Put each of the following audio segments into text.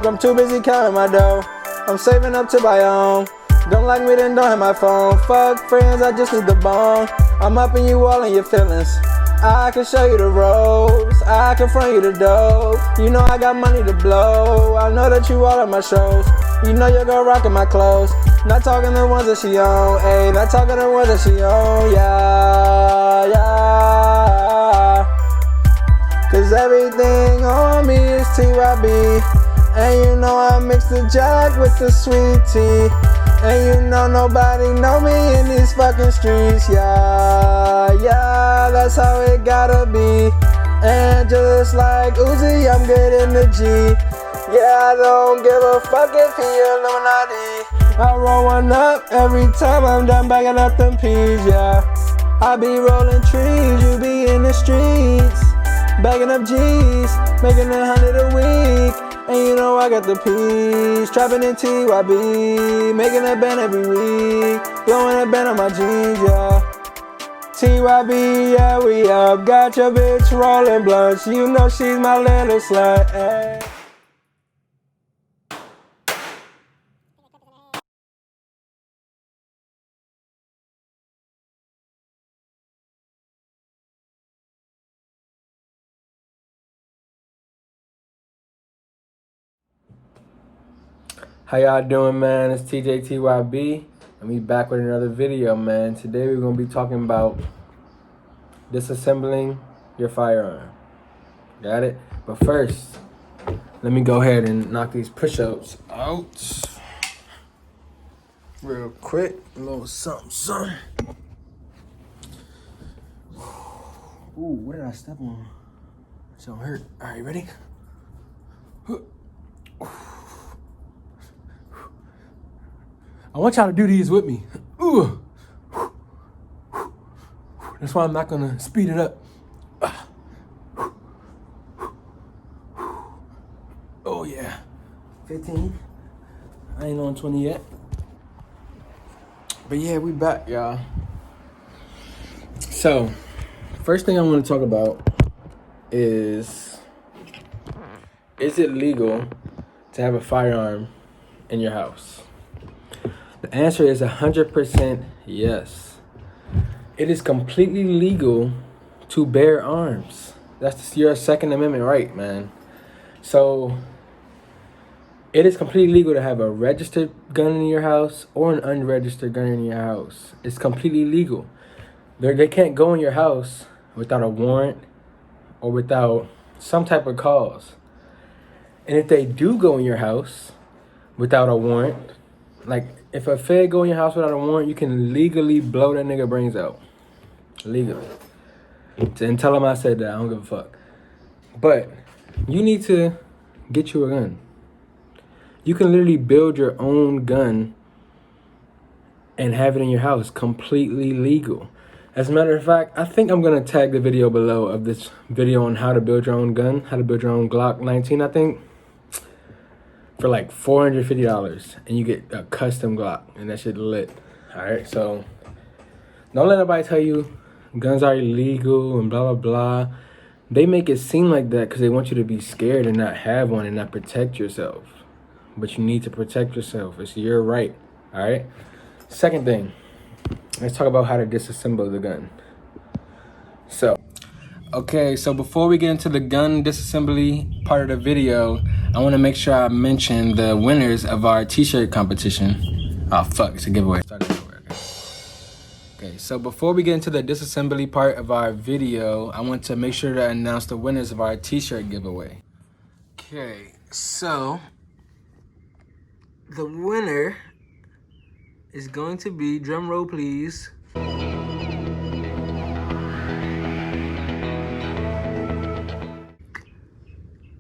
I'm too busy counting my dough. I'm saving up to buy on. Don't like me, then don't have my phone. Fuck friends, I just need the bone. I'm up in you all in your feelings. I can show you the ropes, I can front you the dough. You know I got money to blow. I know that you all at my shows. You know your girl rocking my clothes. Not talking the ones that she own, ayy. Not talking the ones that she own, yeah, yeah. Cause everything on me is TYB. And you know I mix the Jack with the sweet tea. And you know nobody know me in these fucking streets, yeah, yeah, that's how it gotta be. And just like Uzi, I'm good in the G. Yeah, I don't give a fuck if he Illuminati. I roll one up every time I'm done bagging up them peas, yeah. I be rolling trees, you be in the streets, bagging up G's, making 100 a week. And you know I got the peas, trapping in TYB, making a band every week, blowing a band on my jeans, yeah. TYB, yeah, we up, got your bitch rolling blunts, you know she's my little slut, ay. How y'all doing, man? It's TJTYB, and we back with another video, man. Today we're gonna be talking about disassembling your firearm. Got it? But first, let me go ahead and knock these push-ups out real quick. A little something, something. Ooh, what did I step on? It's gonna hurt. All right, ready? I want y'all to do these with me. Ooh. That's why I'm not gonna speed it up. Oh yeah. 15. I ain't on 20 yet. But yeah, we back, y'all. So, first thing I want to talk about is it legal to have a firearm in your house? The answer is 100% yes. It is completely legal to bear arms. That's your Second Amendment right, man. So it is completely legal to have a registered gun in your house or an unregistered gun in your house. It's completely legal. They can't go in your house without a warrant or without some type of cause. And if they do go in your house without a warrant, like if a fed go in your house without a warrant, you can legally blow that nigga brains out. Legally. And tell him I said that. I don't give a fuck. But you need to get you a gun. You can literally build your own gun and have it in your house. Completely legal. As a matter of fact, I think I'm going to tag the video below of this video on how to build your own gun. How to build your own Glock 19, I think. For like $450, and you get a custom Glock, and that shit lit. All right, so don't let nobody tell you guns are illegal and blah blah blah. They make it seem like that because they want you to be scared and not have one and not protect yourself. But you need to protect yourself. It's your right. All right. Second thing, let's talk about how to disassemble the gun. So before we get into the gun disassembly part of the video, I want to make sure I mention the winners of our t-shirt competition. Oh, fuck, it's a giveaway. Okay, so before we get into the disassembly part of our video, I want to make sure to announce the winners of our t-shirt giveaway. Okay, so the winner is going to be, drum roll please,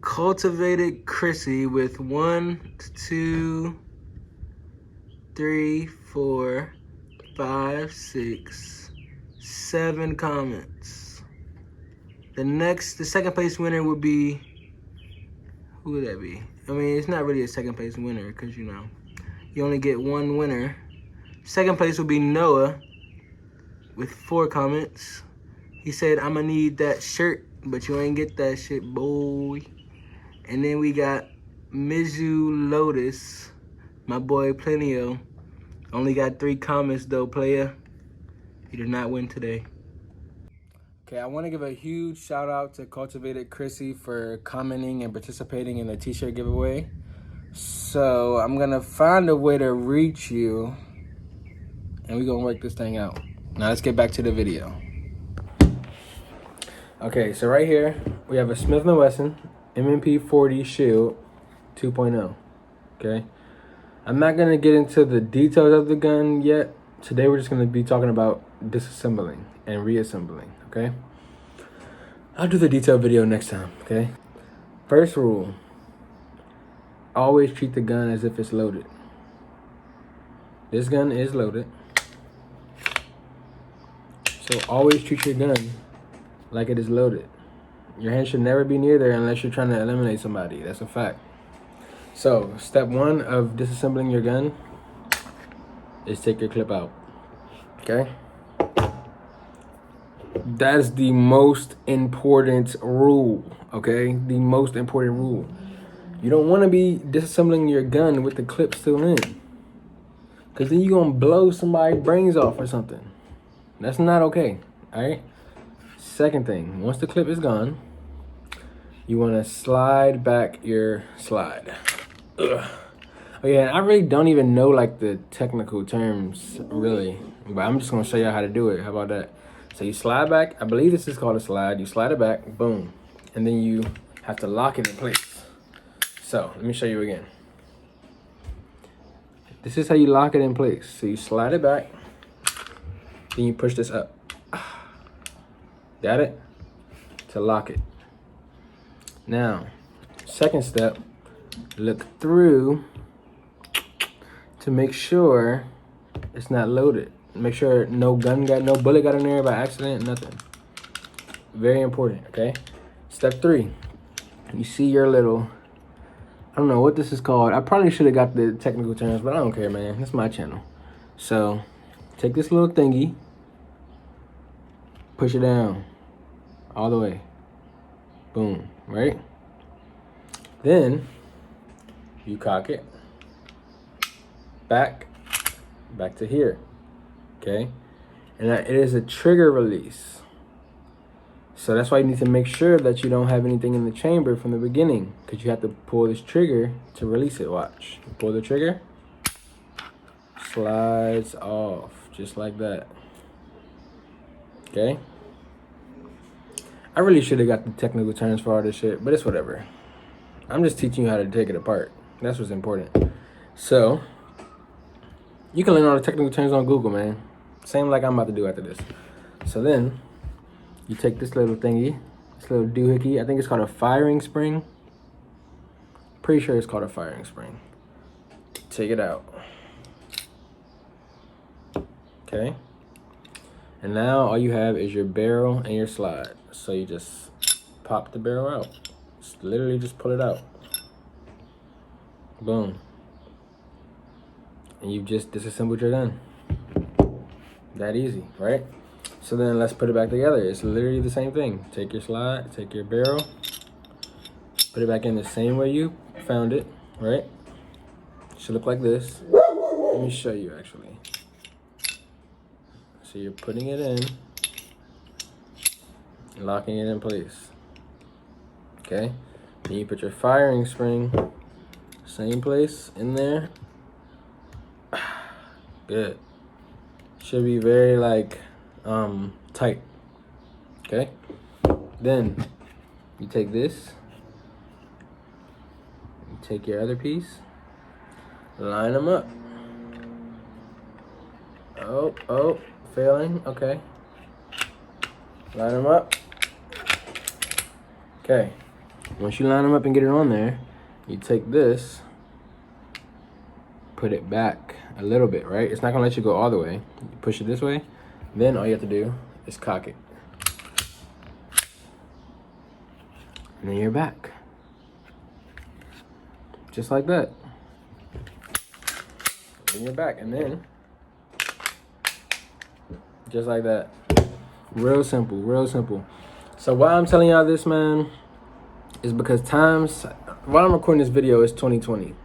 Cultivated Chrissy with 1, 2, 3, 4, 5, 6, 7 comments. The second place winner would be, who would that be? I mean, it's not really a second place winner because, you know, you only get one winner. Second place would be Noah with 4 comments. He said, I'ma need that shirt, but you ain't get that shit, boy. And then we got Mizu Lotus, my boy Plenio, only got 3 comments though, player. He did not win today. Okay, I want to give a huge shout out to Cultivated Chrissy for commenting and participating in the t-shirt giveaway. So I'm gonna find a way to reach you and we're gonna work this thing out. Now let's get back to the video. Okay, so right here we have a Smith & Wesson MP40 Shield 2.0. Okay, I'm not gonna get into the details of the gun yet. Today we're just gonna be talking about disassembling and reassembling. Okay, I'll do the detailed video next time. Okay, first rule: always treat the gun as if it's loaded. This gun is loaded, so always treat your gun like it is loaded. Your hand should never be near there unless you're trying to eliminate somebody. That's a fact. So step 1 of disassembling your gun is take your clip out. Okay, that is the most important rule. Okay, the most important rule. You don't want to be disassembling your gun with the clip still in, because then you're gonna blow somebody's brains off or something. That's not okay. All right, second thing, once the clip is gone, you want to slide back your slide. Ugh. Oh yeah, I really don't even know like the technical terms really, but I'm just gonna show you how to do it. How about that? So you slide back, I believe this is called a slide. You slide it back, boom, and then you have to lock it in place. So let me show you again. This is how you lock it in place. So you slide it back, then you push this up. Got it? To lock it. Now, second step, look through to make sure it's not loaded. Make sure no bullet got in there by accident, nothing. Very important, okay? Step 3, you see your little, I don't know what this is called. I probably should have got the technical terms, but I don't care, man. It's my channel. So take this little thingy, push it down all the way. Boom, right? Then you cock it back to here, okay? And it is a trigger release. So that's why you need to make sure that you don't have anything in the chamber from the beginning, because you have to pull this trigger to release it. Watch. You pull the trigger, slides off, just like that. Okay? I really should have got the technical terms for all this shit, but it's whatever. I'm just teaching you how to take it apart. That's what's important. So, you can learn all the technical terms on Google, man. Same like I'm about to do after this. So then, you take this little thingy, this little doohickey. I think it's called a firing spring. Pretty sure it's called a firing spring. Take it out. Okay. And now all you have is your barrel and your slide. So you just pop the barrel out. Just literally just pull it out. Boom. And you've just disassembled your gun. That easy, right? So then let's put it back together. It's literally the same thing. Take your slide, take your barrel, put it back in the same way you found it, right? Should look like this. Let me show you actually. So you're putting it in, locking it in place. Okay? Then you put your firing spring, same place in there. Good. Should be very like tight. Okay? Then you take this, you take your other piece, line them up. Oh, failing. Okay. Line them up. Okay. Once you line them up and get it on there, you take this, put it back a little bit, right? It's not gonna let you go all the way. You push it this way, then all you have to do is cock it. And then you're back. Just like that. Then you're back, and then just like that. Real simple, real simple. So why I'm telling y'all this, man, is because times while I'm recording this video, it's 2020.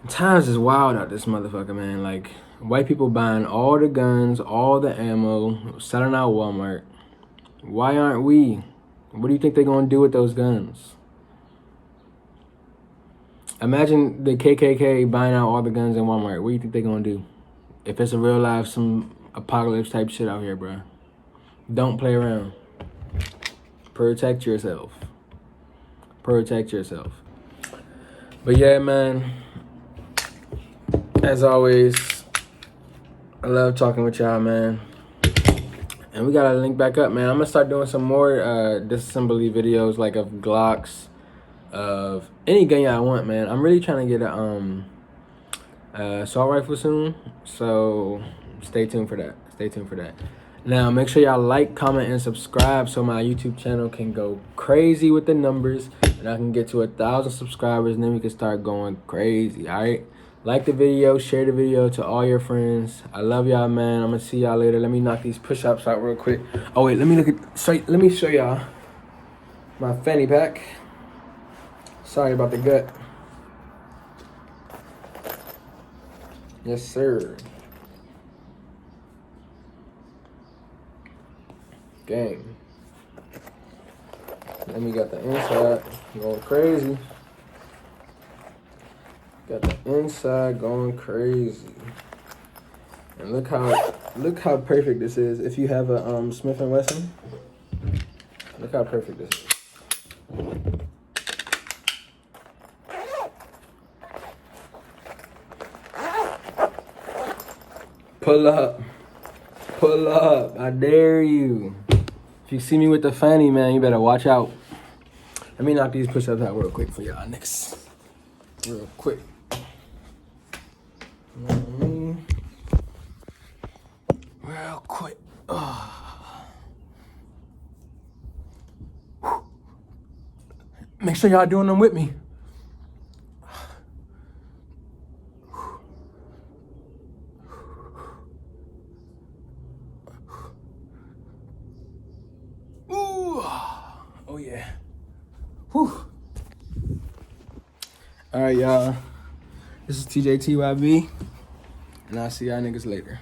Times is wild out this motherfucker, man. Like, white people buying all the guns, all the ammo, selling out Walmart. Why aren't we? What do you think they're gonna do with those guns? Imagine the KKK buying out all the guns in Walmart. What do you think they're gonna do? If it's a real life, some apocalypse type shit out here, bro. Don't play around. Protect yourself. Protect yourself. But yeah, man. As always, I love talking with y'all, man. And we gotta link back up, man. I'm gonna start doing some more disassembly videos, like of Glocks, of any gun y'all want, man. I'm really trying to get a assault rifle soon, so stay tuned for that. Stay tuned for that. Now, make sure y'all like, comment, and subscribe so my YouTube channel can go crazy with the numbers and I can get to 1,000 subscribers, and then we can start going crazy, all right? Like the video, share the video to all your friends. I love y'all, man. I'm gonna see y'all later. Let me knock these push-ups out real quick. Oh wait, let me show y'all my fanny pack. Sorry about the gut. Yes, sir. Gang. Then we got the inside going crazy. Got the inside going crazy. And look how perfect this is. If you have a Smith & Wesson, look how perfect this is. Pull up. Pull up. I dare you. If you see me with the fanny, man, you better watch out. Let me knock these push-ups out real quick for y'all next. Real quick. You know what I mean? Real quick. Make sure y'all doing them with me. Ooh. Oh yeah. Whew. All right, y'all. This is TJTYB, and I'll see y'all niggas later.